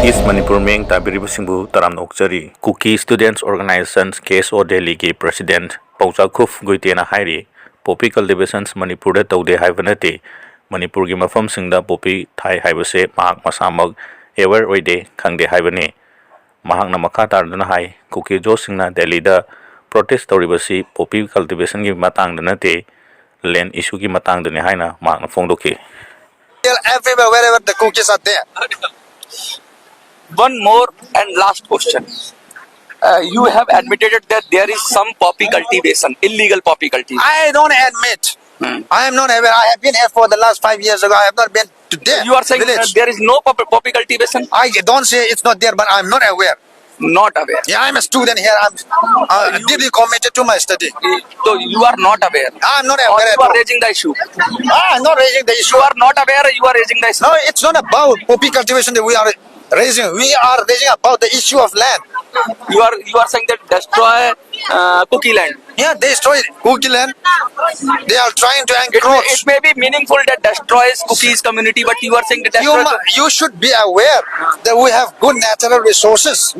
East Manipur Meng Tabiribusingbu Taram Okjari Kuki Students Organizations KSO Delhi ki President Paujakhup Guite na hairi poppy cultivations Manipur da taude haibanate Manipur gi mafam singda poppy thai haibase mahak masamag ever oide khangde haibane mahak na makha tarduna hai Kuki jo singna Delhi da protest tauribasi poppy cultivation gi matang da nate land issue gi matang da ne haina mahak na phongdoki everywhere wherever the cookies are there. One more and last question. You have admitted that there is some poppy cultivation, illegal poppy cultivation. I don't admit. I am not aware. I have been here for the last 5 years ago. I have not been to there. You are saying that there is no poppy cultivation? I don't say it's not there, but I'm not aware. Not aware. Yeah, I'm a student here. I'm deeply committed to my study. So you are not aware. I'm not Or aware. you are raising the issue. I'm not raising the issue. You are not aware. You are raising the issue. No, it's not about poppy cultivation that we are raising. We are raising about the issue of land. You are saying that destroy Kuki land. Yeah, they destroy Kuki land. They are trying to encroach. It may be meaningful that destroys Kuki's community, but you are saying that destroy. You should be aware that we have good natural resources.